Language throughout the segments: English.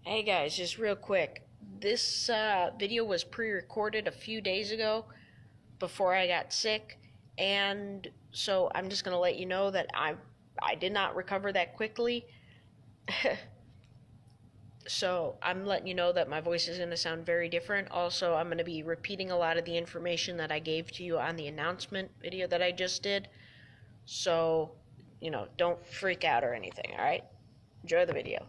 Hey guys, just real quick. This video was pre-recorded a few days ago before I got sick, and so I'm just gonna let you know that I did not recover that quickly. So I'm letting you know that my voice is gonna sound very different. Also, I'm gonna be repeating a lot of the information that I gave to you on the announcement video that I just did. So, don't freak out or anything, alright? Enjoy the video.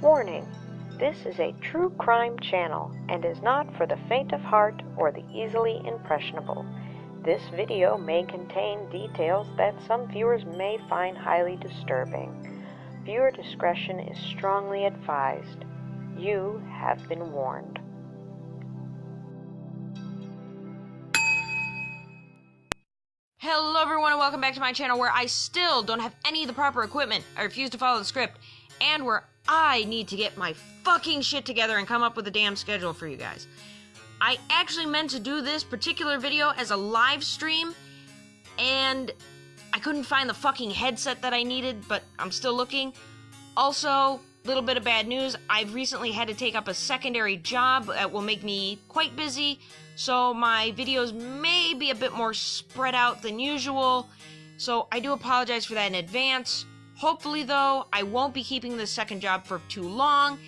Warning: this is a true crime channel and is not for the faint of heart or the easily impressionable. This video may contain details that some viewers may find highly disturbing. Viewer discretion is strongly advised. You have been warned. Hello everyone and welcome back to my channel where I still don't have any of the proper equipment. I refuse to follow the script. And where I need to get my fucking shit together and come up with a damn schedule for you guys. I actually meant to do this particular video as a live stream, and I couldn't find the fucking headset that I needed, but I'm still looking. Also, little bit of bad news, I've recently had to take up a secondary job that will make me quite busy, so my videos may be a bit more spread out than usual, so I do apologize for that in advance. Hopefully, though, I won't be keeping this second job for too long,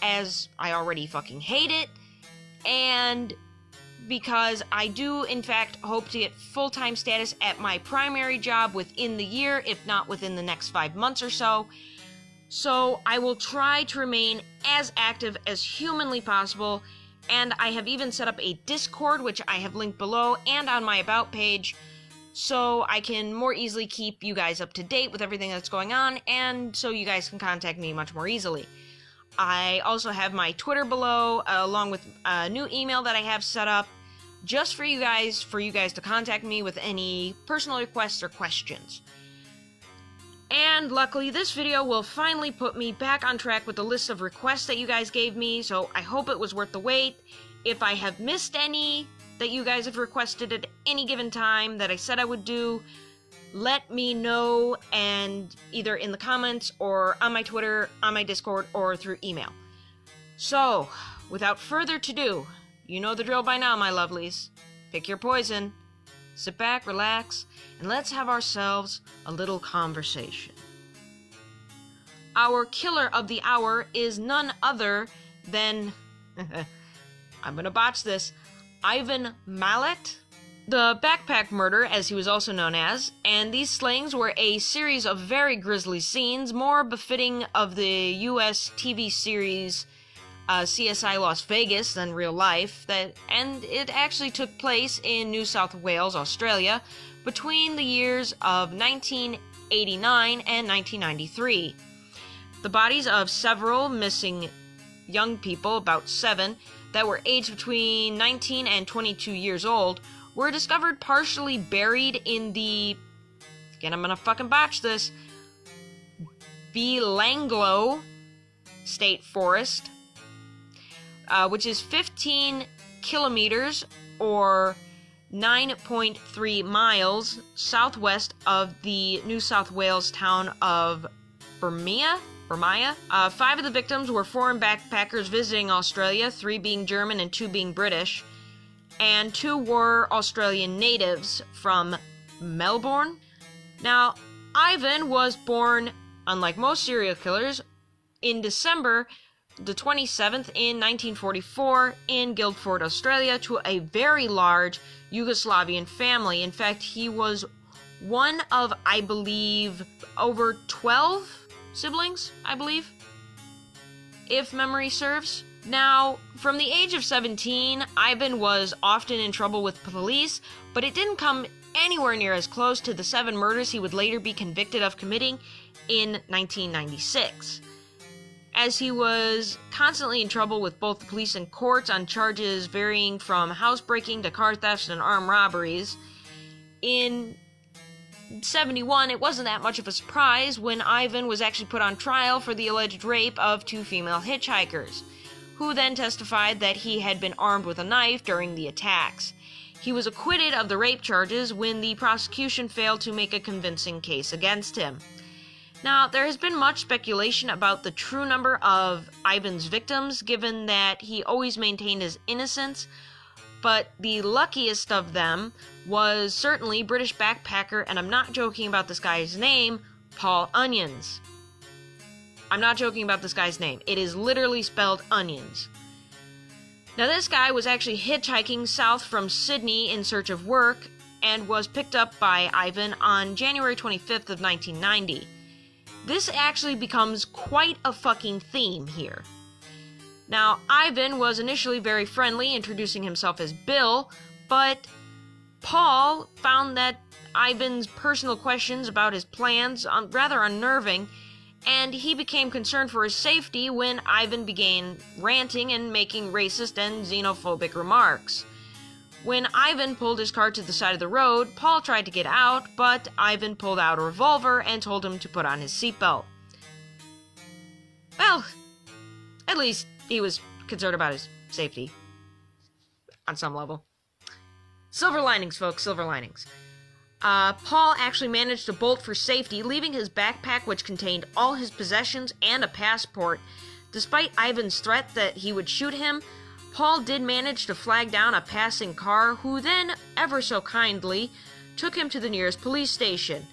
as I already fucking hate it, and because I do, in fact, hope to get full-time status at my primary job within the year, if not within the next 5 months or so. So I will try to remain as active as humanly possible, and I have even set up a Discord, which I have linked below and on my About page, so I can more easily keep you guys up to date with everything that's going on, and so you guys can contact me much more easily. I also have my Twitter below, along with a new email that I have set up, just for you guys to contact me with any personal requests or questions. And luckily, this video will finally put me back on track with the list of requests that you guys gave me, so I hope it was worth the wait. If I have missed any that you guys have requested at any given time that I said I would do, let me know, and either in the comments or on my Twitter, on my Discord, or through email. So, without further ado, you know the drill by now, my lovelies. Pick your poison, sit back, relax, and let's have ourselves a little conversation. Our killer of the hour is none other than I'm gonna botch this, Ivan Malet, the Backpack Murder, as he was also known as, and these slayings were a series of very grisly scenes, more befitting of the US TV series CSI Las Vegas than real life, and it actually took place in New South Wales, Australia, between the years of 1989 and 1993. The bodies of several missing young people, about 7, that were aged between 19 and 22 years old, were discovered partially buried in the, again I'm gonna fucking botch this, Belanglo State Forest, which is 15 kilometers or 9.3 miles southwest of the New South Wales town of Bermia. 5 of the victims were foreign backpackers visiting Australia, 3 being German and 2 being British, and 2 were Australian natives from Melbourne. Now, Ivan was born, unlike most serial killers, in December the 27th in 1944 in Guildford, Australia, to a very large Yugoslavian family. In fact, he was one of, I believe, over 12 siblings, I believe, if memory serves. Now, from the age of 17, Ivan was often in trouble with police, but it didn't come anywhere near as close to the 7 murders he would later be convicted of committing in 1996. as he was constantly in trouble with both the police and courts on charges varying from housebreaking to car thefts and armed robberies. In 71, it wasn't that much of a surprise when Ivan was actually put on trial for the alleged rape of 2 female hitchhikers, who then testified that he had been armed with a knife during the attacks. He was acquitted of the rape charges when the prosecution failed to make a convincing case against him. Now, there has been much speculation about the true number of Ivan's victims, given that he always maintained his innocence, but the luckiest of them was certainly British backpacker, and I'm not joking about this guy's name, Paul Onions. I'm not joking about this guy's name. It is literally spelled Onions. Now, this guy was actually hitchhiking south from Sydney in search of work and was picked up by Ivan on January 25th of 1990. This actually becomes quite a fucking theme here. Now, Ivan was initially very friendly, introducing himself as Bill, but Paul found that Ivan's personal questions about his plans rather unnerving, and he became concerned for his safety when Ivan began ranting and making racist and xenophobic remarks. When Ivan pulled his car to the side of the road, Paul tried to get out, but Ivan pulled out a revolver and told him to put on his seatbelt. Well, at least he was concerned about his safety. On some level. Silver linings, folks, silver linings. Paul actually managed to bolt for safety, leaving his backpack, which contained all his possessions and a passport. Despite Ivan's threat that he would shoot him, Paul did manage to flag down a passing car, who then, ever so kindly, took him to the nearest police station.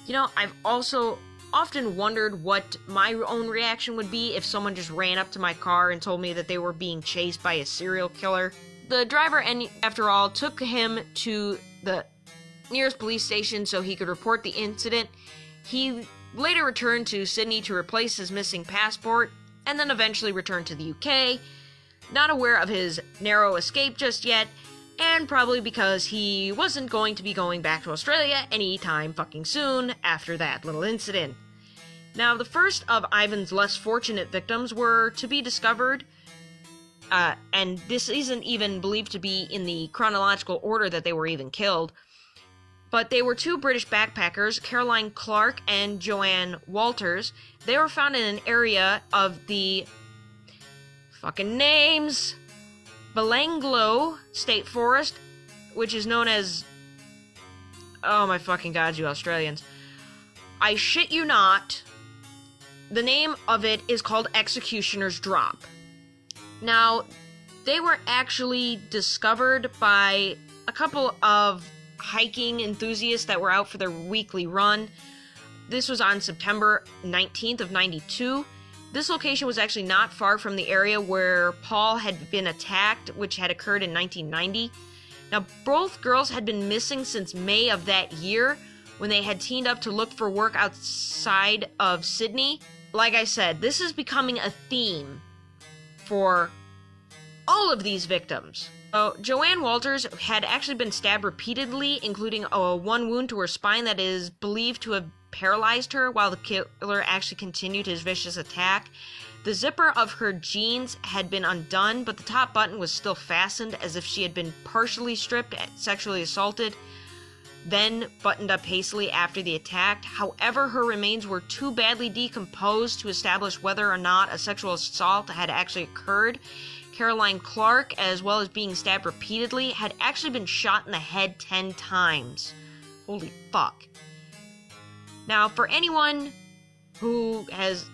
You know, I've also often wondered what my own reaction would be if someone just ran up to my car and told me that they were being chased by a serial killer. The driver, after all, took him to the nearest police station so he could report the incident. He later returned to Sydney to replace his missing passport, and then eventually returned to the UK, not aware of his narrow escape just yet, and probably because he wasn't going to be going back to Australia anytime fucking soon after that little incident. Now, the first of Ivan's less fortunate victims were to be discovered, and this isn't even believed to be in the chronological order that they were even killed, but they were 2 British backpackers, Caroline Clark and Joanne Walters. They were found in an area of the fucking names, Belanglo State Forest, which is known as, oh my fucking god, you Australians. I shit you not, the name of it is called Executioner's Drop. Now, they were actually discovered by a couple of hiking enthusiasts that were out for their weekly run. This was on September 19th of 92. This location was actually not far from the area where Paul had been attacked, which had occurred in 1990. Now, both girls had been missing since May of that year, when they had teamed up to look for work outside of Sydney. Like I said, this is becoming a theme for all of these victims. Joanne Walters had actually been stabbed repeatedly, including one wound to her spine that is believed to have paralyzed her while the killer actually continued his vicious attack. The zipper of her jeans had been undone, but the top button was still fastened as if she had been partially stripped and sexually assaulted, then buttoned up hastily after the attack. However, her remains were too badly decomposed to establish whether or not a sexual assault had actually occurred. Caroline Clark, as well as being stabbed repeatedly, had actually been shot in the head 10 times. Holy fuck. Now, for anyone who has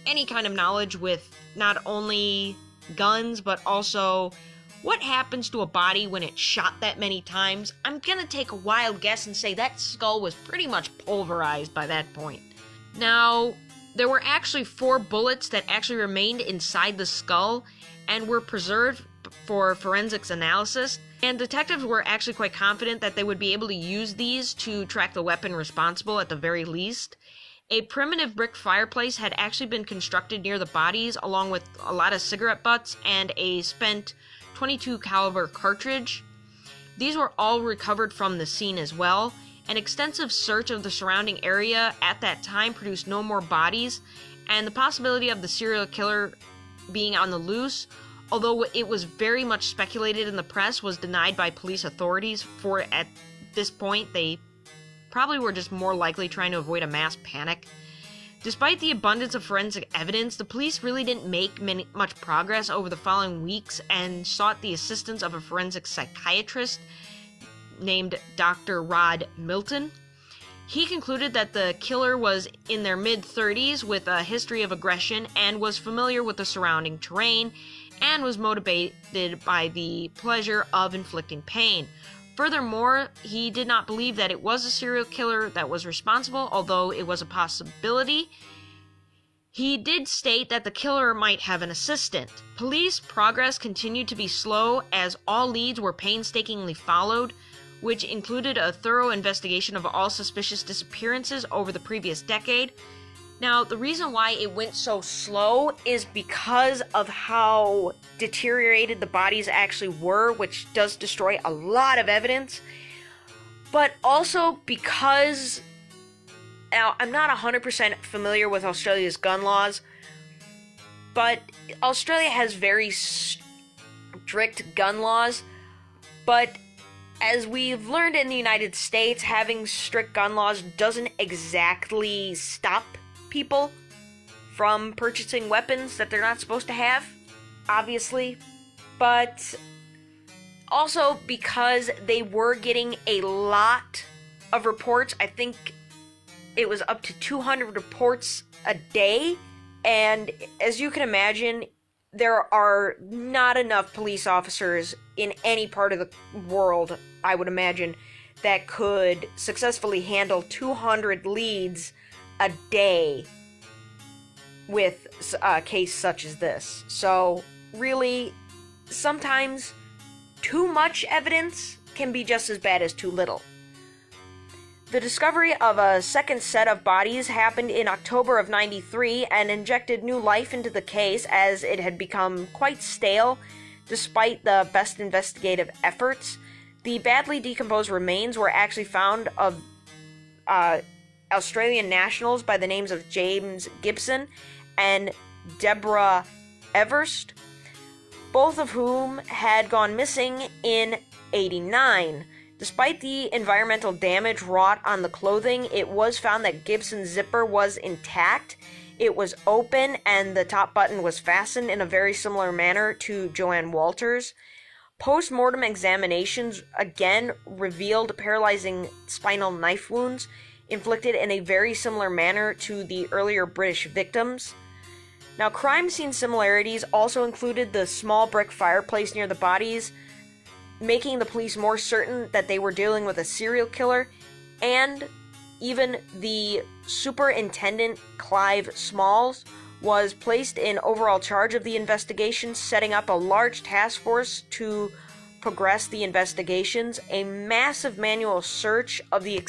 any kind of knowledge with not only guns, but also what happens to a body when it's shot that many times, I'm gonna take a wild guess and say that skull was pretty much pulverized by that point. Now, there were actually 4 bullets that actually remained inside the skull and were preserved for forensics analysis, and detectives were actually quite confident that they would be able to use these to track the weapon responsible at the very least. A primitive brick fireplace had actually been constructed near the bodies, along with a lot of cigarette butts and a spent .22 caliber cartridge. These were all recovered from the scene as well. An extensive search of the surrounding area at that time produced no more bodies, and the possibility of the serial killer being on the loose, although it was very much speculated in the press, was denied by police authorities. For at this point, they probably were just more likely trying to avoid a mass panic. Despite the abundance of forensic evidence, the police really didn't make much progress over the following weeks and sought the assistance of a forensic psychiatrist named Dr. Rod Milton. He concluded that the killer was in their mid-30s with a history of aggression and was familiar with the surrounding terrain and was motivated by the pleasure of inflicting pain. Furthermore, he did not believe that it was a serial killer that was responsible, although it was a possibility. He did state that the killer might have an assistant. Police progress continued to be slow as all leads were painstakingly followed, which included a thorough investigation of all suspicious disappearances over the previous decade. Now, the reason why it went so slow is because of how deteriorated the bodies actually were, which does destroy a lot of evidence, but also because, now, I'm not 100% familiar with Australia's gun laws, but Australia has very strict gun laws, but as we've learned in the United States, having strict gun laws doesn't exactly stop people from purchasing weapons that they're not supposed to have, obviously, but also because they were getting a lot of reports. I think it was up to 200 reports a day, and as you can imagine, there are not enough police officers in any part of the world, I would imagine, that could successfully handle 200 leads a day with a case such as this. So, really, sometimes too much evidence can be just as bad as too little. The discovery of a second set of bodies happened in October of '93 and injected new life into the case, as it had become quite stale despite the best investigative efforts. The badly decomposed remains were actually found of Australian nationals by the names of James Gibson and Deborah Everst, both of whom had gone missing in '89. Despite the environmental damage wrought on the clothing, it was found that Gibson's zipper was intact. It was open and the top button was fastened in a very similar manner to Joanne Walters. Post-mortem examinations again revealed paralyzing spinal knife wounds inflicted in a very similar manner to the earlier British victims. Now, crime scene similarities also included the small brick fireplace near the bodies, making the police more certain that they were dealing with a serial killer, and even the Superintendent Clive Smalls was placed in overall charge of the investigation, setting up a large task force to progress the investigations. A massive manual search of the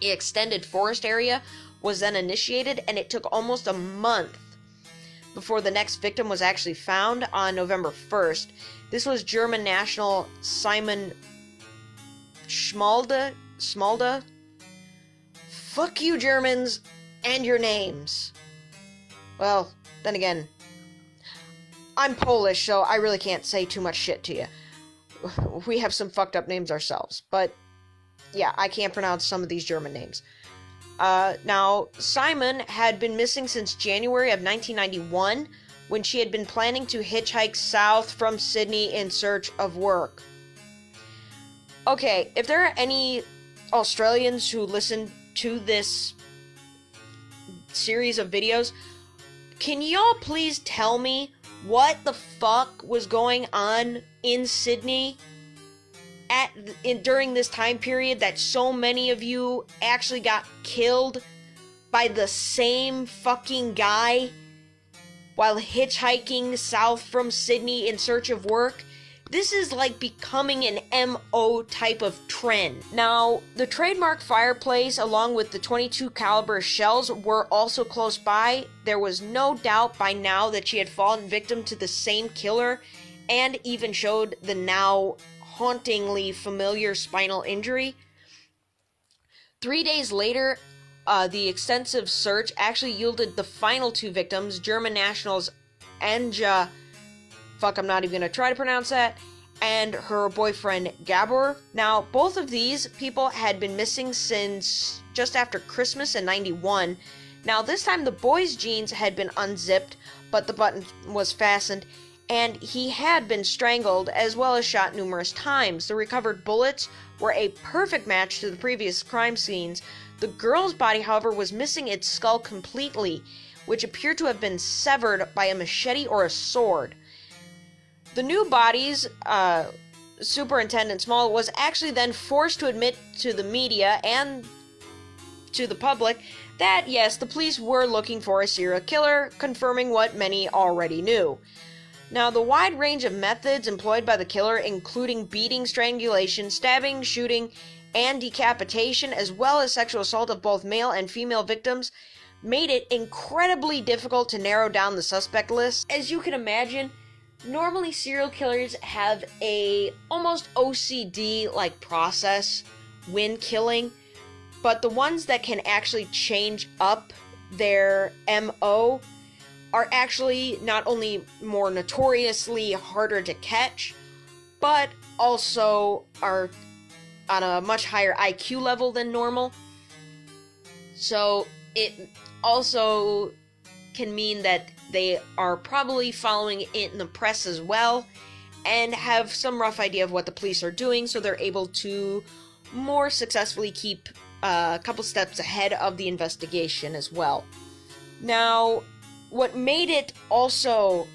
extended forest area was then initiated, and it took almost a month before the next victim was actually found on November 1st. This was German national Simon Schmalde. Fuck you, Germans, and your names. Well, then again, I'm Polish, so I really can't say too much shit to you. We have some fucked up names ourselves, but yeah, I can't pronounce some of these German names. Now, Simon had been missing since January of 1991, when she had been planning to hitchhike south from Sydney in search of work. Okay, if there are any Australians who listen to this series of videos, can y'all please tell me what the fuck was going on in Sydney during this time period that so many of you actually got killed by the same fucking guy while hitchhiking south from Sydney in search of work? This is like becoming an MO type of trend. Now, the trademark fireplace along with the .22 caliber shells were also close by. There was no doubt by now that she had fallen victim to the same killer, and even showed the now hauntingly familiar spinal injury. 3 days later, the extensive search actually yielded the final two victims, German nationals Anja, I'm not even going to try to pronounce that, and her boyfriend Gabor. Now, both of these people had been missing since just after Christmas in 91. Now, this time the boy's jeans had been unzipped, but the button was fastened, and he had been strangled as well as shot numerous times. The recovered bullets were a perfect match to the previous crime scenes. The girl's body, however, was missing its skull completely, which appeared to have been severed by a machete or a sword. The new bodies, Superintendent Small was actually then forced to admit to the media and to the public that, yes, the police were looking for a serial killer, confirming what many already knew. Now, the wide range of methods employed by the killer, including beating, strangulation, stabbing, shooting, and decapitation, as well as sexual assault of both male and female victims, made it incredibly difficult to narrow down the suspect list. As you can imagine, normally serial killers have a almost OCD-like process when killing, but the ones that can actually change up their MO are actually not only more notoriously harder to catch, but also are on a much higher IQ level than normal. So it also can mean that they are probably following it in the press as well and have some rough idea of what the police are doing, so they're able to more successfully keep a couple steps ahead of the investigation as well. Now, what made it also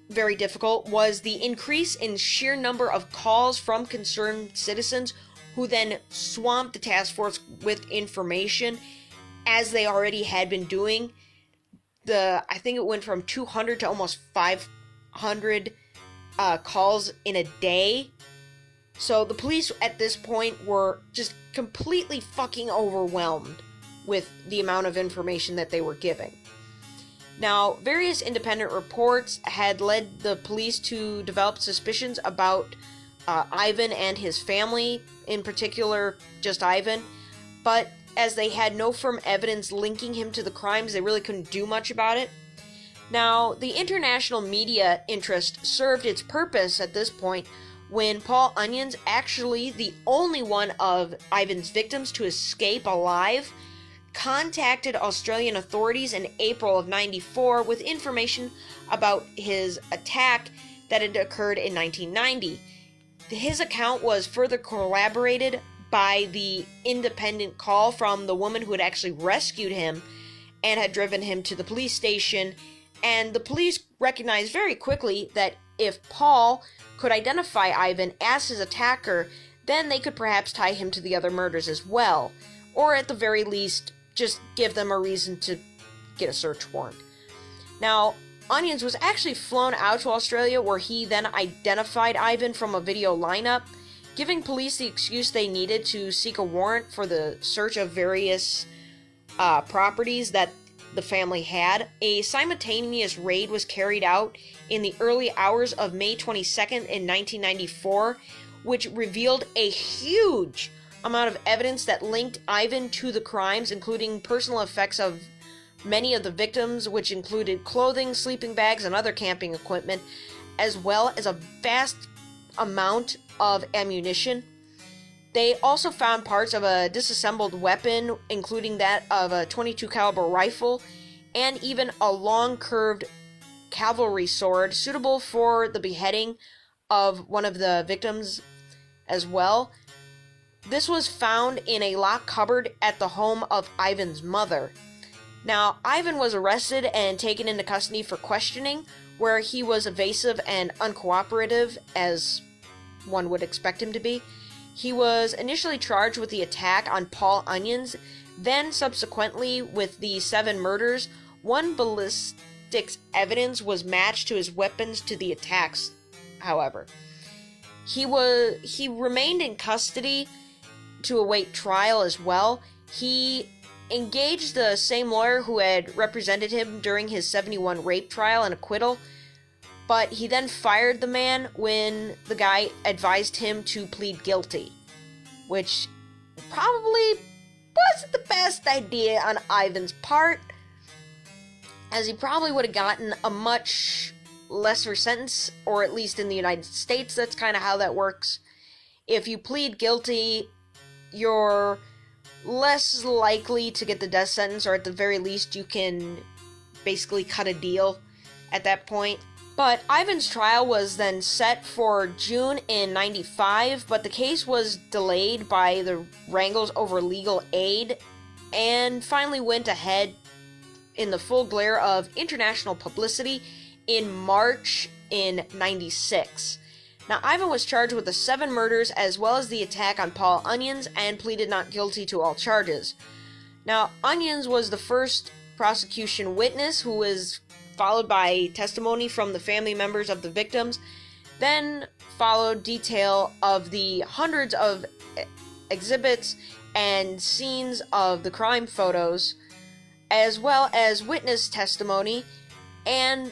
very difficult was the increase in sheer number of calls from concerned citizens who then swamped the task force with information, as they already had been doing. I think it went from 200 to almost 500 calls in a day. So the police at this point were just completely fucking overwhelmed with the amount of information that they were giving. Now, various independent reports had led the police to develop suspicions about Ivan and his family, in particular just Ivan, but as they had no firm evidence linking him to the crimes, they really couldn't do much about it. Now, the international media interest served its purpose at this point when Paul Onions, actually the only one of Ivan's victims to escape alive, contacted Australian authorities in April of '94 with information about his attack that had occurred in 1990. His account was further corroborated by the independent call from the woman who had actually rescued him and had driven him to the police station, and the police recognized very quickly that if Paul could identify Ivan as his attacker, then they could perhaps tie him to the other murders as well, or at the very least, just give them a reason to get a search warrant. Now, Onions was actually flown out to Australia, where he then identified Ivan from a video lineup, giving police the excuse they needed to seek a warrant for the search of various properties that the family had. A simultaneous raid was carried out in the early hours of May 22nd in 1994, which revealed a huge amount of evidence that linked Ivan to the crimes, including personal effects of many of the victims, which included clothing, sleeping bags, and other camping equipment, as well as a vast amount of ammunition. They also found parts of a disassembled weapon, including that of a .22 caliber rifle, and even a long curved cavalry sword suitable for the beheading of one of the victims as well. This was found in a locked cupboard at the home of Ivan's mother. Now, Ivan was arrested and taken into custody for questioning, where he was evasive and uncooperative, as one would expect him to be. He was initially charged with the attack on Paul Onions, then subsequently with the 7 murders. One ballistics evidence was matched to his weapons to the attacks, however. He remained in custody to await trial as well. He engaged the same lawyer who had represented him during his 71 rape trial and acquittal, but he then fired the man when the guy advised him to plead guilty, which probably wasn't the best idea on Ivan's part, as he probably would have gotten a much lesser sentence, or at least in the United States, that's kind of how that works. If you plead guilty, you're less likely to get the death sentence, or at the very least, you can basically cut a deal at that point. But Ivan's trial was then set for June in 95, but the case was delayed by the wrangles over legal aid, and finally went ahead in the full glare of international publicity in March in 96. Now, Ivan was charged with the 7 murders as well as the attack on Paul Onions and pleaded not guilty to all charges. Now, Onions was the first prosecution witness, who was followed by testimony from the family members of the victims. Then followed detail of the hundreds of exhibits and scenes of the crime photos, as well as witness testimony. And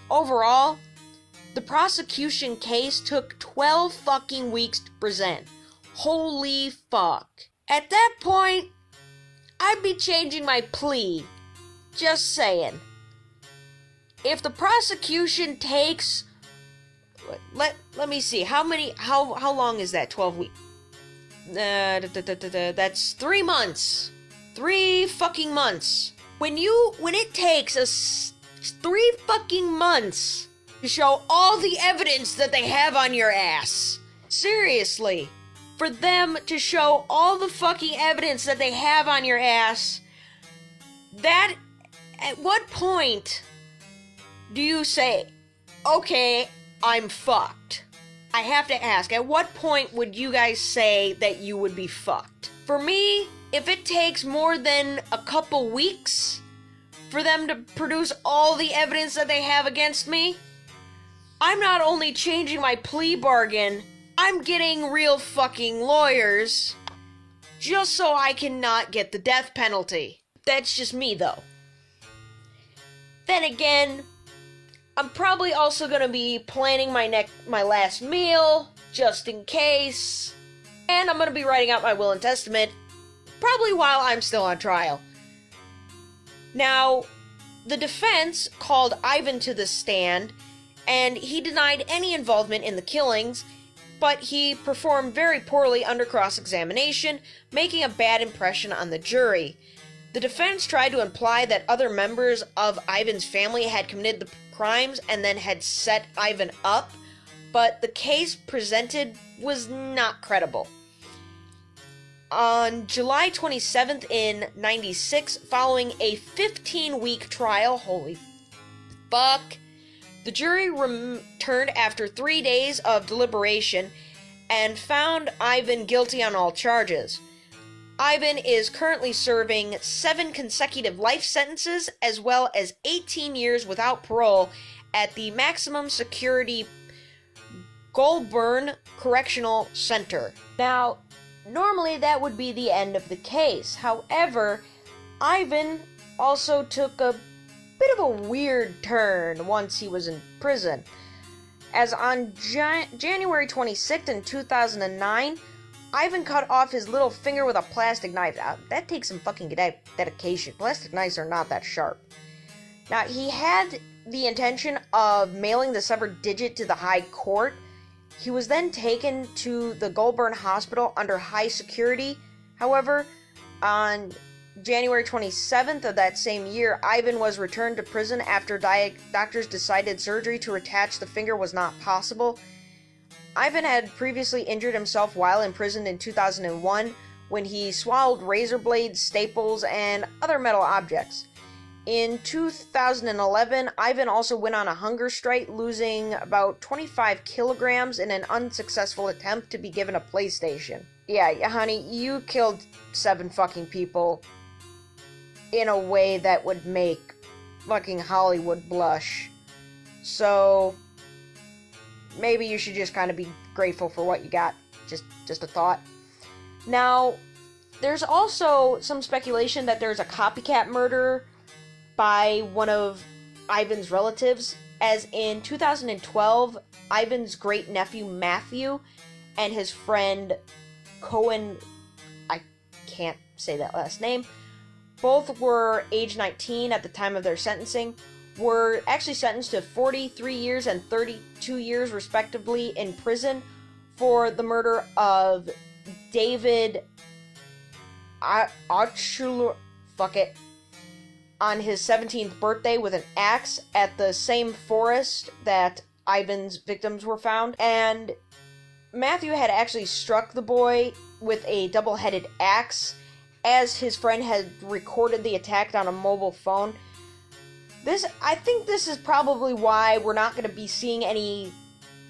overall, the prosecution case took 12 fucking weeks to present. Holy fuck. At that point, I'd be changing my plea. Just saying. If the prosecution takes, let me see, how long is that? 12 weeks. That's 3 months. 3 fucking months. When it takes us 3 fucking months to show all the evidence that they have on your ass. Seriously. For them to show all the fucking evidence that they have on your ass, that, at what point do you say, okay, I'm fucked? I have to ask, at what point would you guys say that you would be fucked? For me, if it takes more than a couple weeks for them to produce all the evidence that they have against me, I'm not only changing my plea bargain, I'm getting real fucking lawyers just so I can not get the death penalty. That's just me, though. Then again, I'm probably also gonna be planning my last meal, just in case. And I'm gonna be writing out my will and testament, probably while I'm still on trial. Now, the defense called Ivan to the stand, and he denied any involvement in the killings, but he performed very poorly under cross-examination, making a bad impression on the jury. The defense tried to imply that other members of Ivan's family had committed the crimes and then had set Ivan up, but the case presented was not credible. On July 27th in 96, following a 15-week trial, holy fuck, the jury returned after 3 days of deliberation and found Ivan guilty on all charges. Ivan is currently serving 7 consecutive life sentences, as well as 18 years without parole at the maximum security Goulburn Correctional Center. Now, normally that would be the end of the case. However, Ivan also took a bit of a weird turn once he was in prison, as on January 26th in 2009, Ivan cut off his little finger with a plastic knife. Now, that takes some fucking dedication. Plastic knives are not that sharp. Now, he had the intention of mailing the severed digit to the High Court. He was then taken to the Goulburn Hospital under high security. However, on January 27th of that same year, Ivan was returned to prison after doctors decided surgery to attach the finger was not possible. Ivan had previously injured himself while in prison in 2001 when he swallowed razor blades, staples, and other metal objects. In 2011, Ivan also went on a hunger strike, losing about 25 kilograms in an unsuccessful attempt to be given a PlayStation. Yeah, honey, you killed 7 fucking people in a way that would make fucking Hollywood blush. So maybe you should just kind of be grateful for what you got. Just a thought. Now, there's also some speculation that there's a copycat murder by one of Ivan's relatives, as in 2012, Ivan's great-nephew Matthew and his friend Cohen, I can't say that last name. Both were age 19 at the time of their sentencing, were actually sentenced to 43 years and 32 years respectively in prison for the murder of David Ochulor, on his 17th birthday with an axe at the same forest that Ivan's victims were found. And Matthew had actually struck the boy with a double-headed axe as his friend had recorded the attack on a mobile phone. I think this is probably why we're not going to be seeing any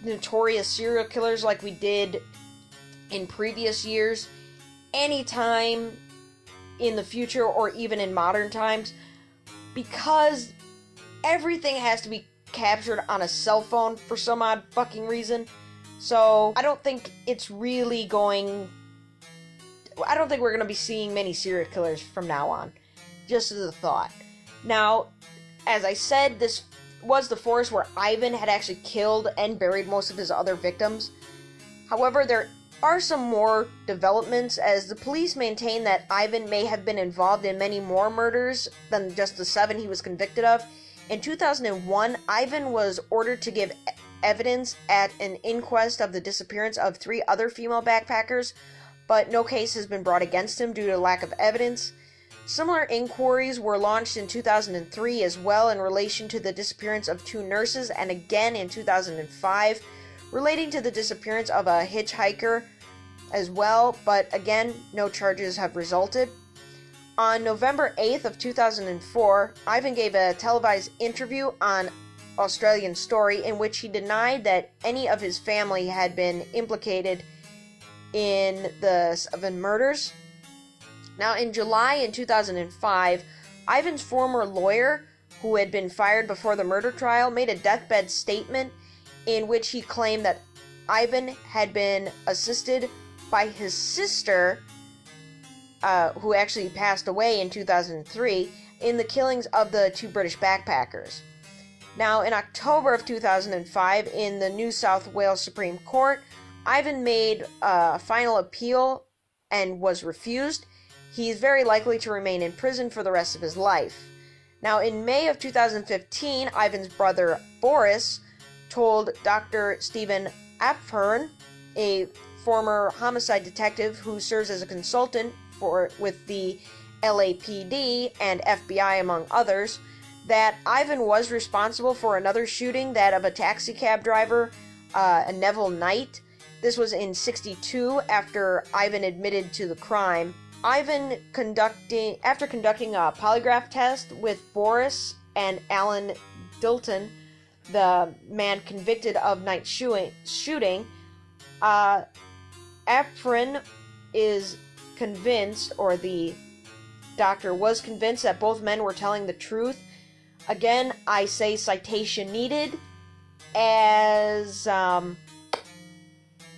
notorious serial killers like we did in previous years anytime in the future or even in modern times, because everything has to be captured on a cell phone for some odd fucking reason. So I don't think we're going to be seeing many serial killers from now on. Just as a thought. Now, as I said, this was the forest where Ivan had actually killed and buried most of his other victims. However, there are some more developments, as the police maintain that Ivan may have been involved in many more murders than just the 7 he was convicted of. In 2001, Ivan was ordered to give evidence at an inquest of the disappearance of 3 other female backpackers, but no case has been brought against him due to lack of evidence. Similar inquiries were launched in 2003 as well in relation to the disappearance of 2 nurses, and again in 2005 relating to the disappearance of a hitchhiker as well, but again, no charges have resulted. On November 8th of 2004, Ivan gave a televised interview on Australian Story in which he denied that any of his family had been implicated in the 7 murders. Now, in July in 2005, Ivan's former lawyer, who had been fired before the murder trial, made a deathbed statement in which he claimed that Ivan had been assisted by his sister, who actually passed away in 2003, in the killings of the 2 British backpackers. Now, in October of 2005, in the New South Wales Supreme Court, Ivan made a final appeal and was refused. He is very likely to remain in prison for the rest of his life. Now, in May of 2015, Ivan's brother Boris told Dr. Stephen Apfern, a former homicide detective who serves as a consultant with the LAPD and FBI, among others, that Ivan was responsible for another shooting, that of a taxi cab driver, Neville Knight. This was in '62, after Ivan admitted to the crime. Ivan, after conducting a polygraph test with Boris and Alan Dilton, the man convicted of Knight's shooting, Apfrin is convinced, or the doctor was convinced, that both men were telling the truth. Again, I say citation needed, as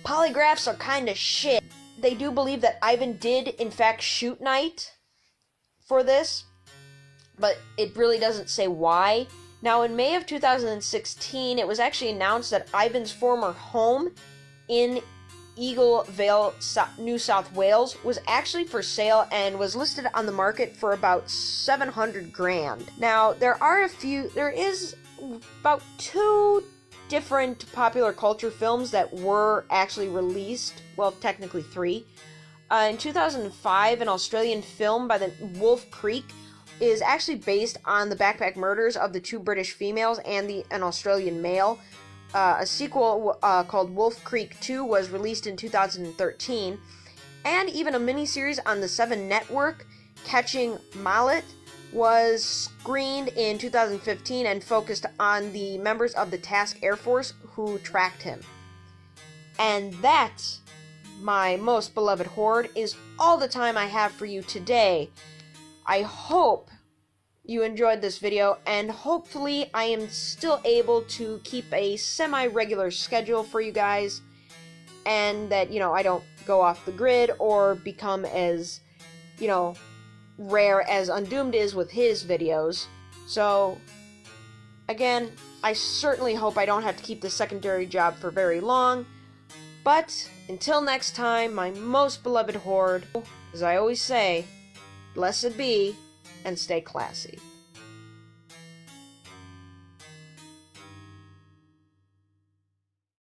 polygraphs are kind of shit. They do believe that Ivan did, in fact, shoot Knight for this, but it really doesn't say why. Now, in May of 2016, it was actually announced that Ivan's former home in Eagle Vale, New South Wales, was actually for sale and was listed on the market for about $700,000. Now, there is about 2 different popular culture films that were actually released. Well, technically 3. In 2005, an Australian film by the Wolf Creek is actually based on the backpack murders of the 2 British females and an Australian male. A sequel called Wolf Creek 2 was released in 2013, and even a miniseries on the 7 network, Catching Mallet, was screened in 2015 and focused on the members of the Task Air Force who tracked him. And that, my most beloved horde, is all the time I have for you today. I hope you enjoyed this video, and hopefully I am still able to keep a semi-regular schedule for you guys, and that, I don't go off the grid or become as, rare as Undoomed is with his videos. So, again, I certainly hope I don't have to keep this secondary job for very long, but until next time, my most beloved horde, as I always say, blessed be, and stay classy.